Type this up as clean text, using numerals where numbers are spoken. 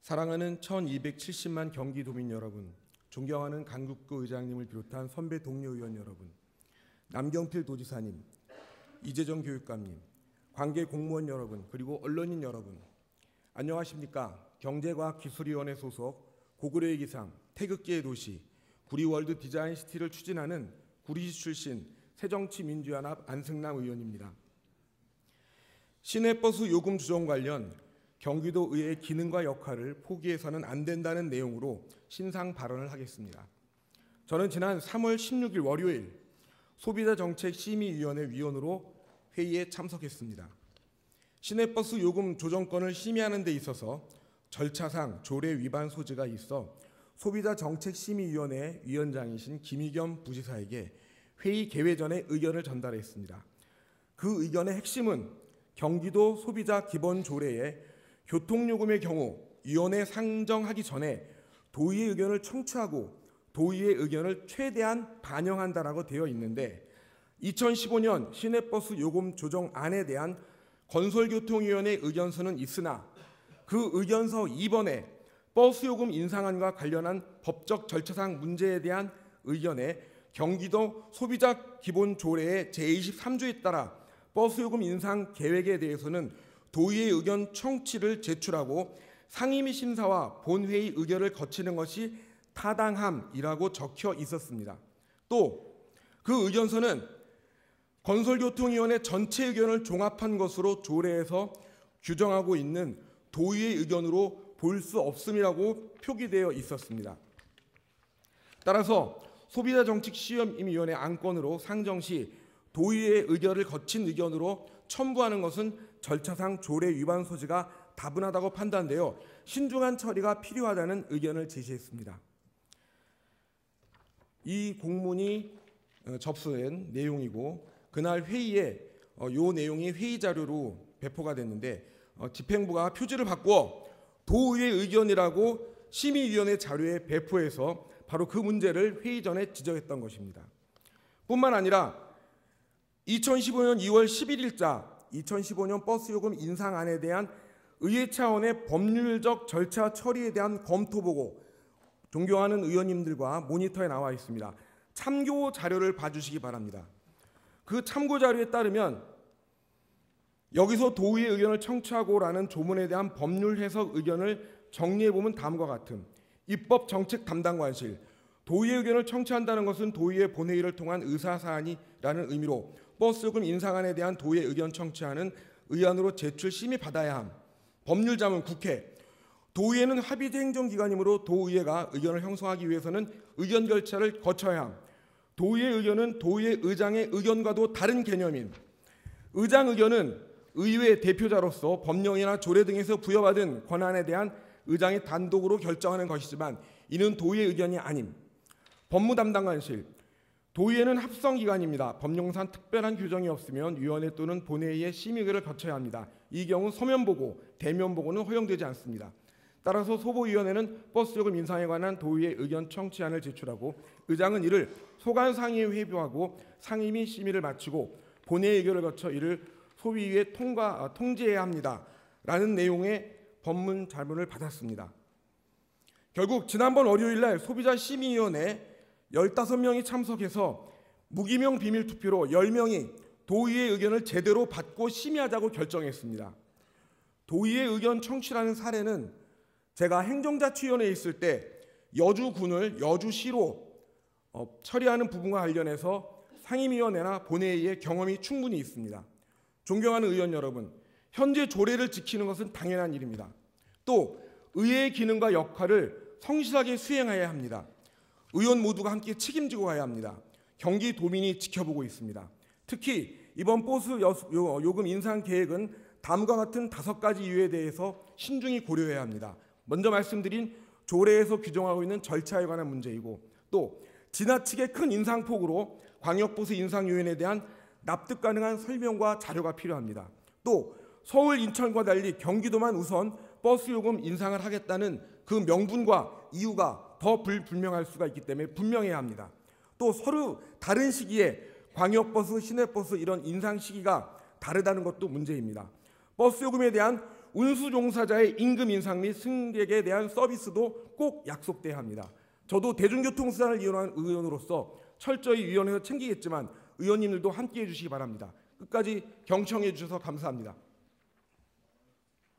사랑하는 1270만 경기도민 여러분, 존경하는 강국구 의장님을 비롯한 선배 동료 의원 여러분, 남경필 도지사님, 이재정 교육감님, 관계 공무원 여러분, 그리고 언론인 여러분, 안녕하십니까? 경제과학기술위원회 소속 고구려의 기상, 태극기의 도시, 구리월드 디자인시티를 추진하는 구리시 출신 새정치민주연합 안승남 의원입니다. 시내버스 요금 조정 관련 경기도의회의 기능과 역할을 포기해서는 안 된다는 내용으로 신상 발언을 하겠습니다. 저는 지난 3월 16일 월요일 소비자정책심의위원회 위원으로 회의에 참석했습니다. 시내버스 요금 조정권을 심의하는 데 있어서 절차상 조례 위반 소지가 있어 소비자정책심의위원회 위원장이신 김의겸 부지사에게 회의 개회 전에 의견을 전달했습니다. 그 의견의 핵심은 경기도 소비자기본조례에 교통요금의 경우 위원회 상정하기 전에 도의회 의견을 청취하고 도의회 의견을 최대한 반영한다라고 되어 있는데 2015년 시내버스 요금 조정안에 대한 건설교통위원회 의견서는 있으나 그 의견서 2번에 버스 요금 인상안과 관련한 법적 절차상 문제에 대한 의견에 경기도 소비자기본조례의 제23조에 따라 버스 요금 인상 계획에 대해서는 도의회 의견 청취를 제출하고 상임위 심사와 본회의 의결을 거치는 것이 타당함이라고 적혀 있었습니다. 또 그 의견서는 건설교통위원회 전체 의견을 종합한 것으로 조례에서 규정하고 있는 도의회 의견으로 볼 수 없음이라고 표기되어 있었습니다. 따라서 소비자정책심의위원회 안건으로 상정 시 도의회 의결을 거친 의견으로 첨부하는 것은 절차상 조례 위반 소지가 다분하다고 판단되어 신중한 처리가 필요하다는 의견을 제시했습니다. 이 공문이 접수된 내용이고 그날 회의에 이 내용이 회의 자료로 배포가 됐는데 집행부가 표지를 바꾸어 도의회 의견이라고 심의위원회 자료에 배포해서 바로 그 문제를 회의 전에 지적했던 것입니다. 뿐만 아니라 2015년 2월 11일자 2015년 버스요금 인상안에 대한 의회 차원의 법률적 절차 처리에 대한 검토보고 존경하는 의원님들과 모니터에 나와 있습니다. 참고 자료를 봐주시기 바랍니다. 그 참고 자료에 따르면 여기서 도의회 의견을 청취하고라는 조문에 대한 법률 해석 의견을 정리해보면 다음과 같음. 입법 정책 담당관실, 도의회 의견을 청취한다는 것은 도의회 본회의를 통한 의사사안이라는 의미로 버스요금 인상안에 대한 도의회 의견 청취하는 의안으로 제출 심의 받아야 함. 법률자문 국회, 도의회는 합의제 행정기관이므로 도의회가 의견을 형성하기 위해서는 의견 절차를 거쳐야 함. 도의회 의견은 도의회 의장의 의견과도 다른 개념인 의장 의견은 의회 대표자로서 법령이나 조례 등에서 부여받은 권한에 대한 의장이 단독으로 결정하는 것이지만 이는 도의회 의견이 아님. 법무담당관실, 도의회는 합성기관입니다. 법령상 특별한 규정이 없으면 위원회 또는 본회의의 심의를 거쳐야 합니다. 이 경우 서면보고, 대면보고는 허용되지 않습니다. 따라서 소보위원회는 버스요금 인상에 관한 도의회 의견 청취안을 제출하고 의장은 이를 소관상의에 회부하고 상임위 심의를 마치고 본회의 의결을 거쳐 이를 소위위에 통지해야 합니다. 라는 내용의 법문 자문을 받았습니다. 결국 지난번 월요일날 소비자심의위원회 15명이 참석해서 무기명 비밀투표로 10명이 도의회 의견을 제대로 받고 심의하자고 결정했습니다. 도의회 의견 청취라는 사례는 제가 행정자치위원회에 있을 때 여주군을 여주시로 처리하는 부분과 관련해서 상임위원회나 본회의에 경험이 충분히 있습니다. 존경하는 의원 여러분, 현재 조례를 지키는 것은 당연한 일입니다. 또 의회의 기능과 역할을 성실하게 수행해야 합니다. 의원 모두가 함께 책임지고 가야 합니다. 경기도민이 지켜보고 있습니다. 특히 이번 버스 요금 인상 계획은 다음과 같은 5가지 이유에 대해서 신중히 고려해야 합니다. 먼저 말씀드린 조례에서 규정하고 있는 절차에 관한 문제이고 또 지나치게 큰 인상폭으로 광역버스 인상 요인에 대한 납득 가능한 설명과 자료가 필요합니다. 또 서울, 인천과 달리 경기도만 우선 버스 요금 인상을 하겠다는 그 명분과 이유가 더 불분명할 수가 있기 때문에 분명해야 합니다. 또 서로 다른 시기에 광역버스, 시내버스 이런 인상 시기가 다르다는 것도 문제입니다. 버스 요금에 대한 운수 종사자의 임금 인상 및 승객에 대한 서비스도 꼭 약속돼야 합니다. 저도 대중교통수단을 이용한 의원으로서 철저히 위원회에서 챙기겠지만 의원님들도 함께해 주시기 바랍니다. 끝까지 경청해 주셔서 감사합니다.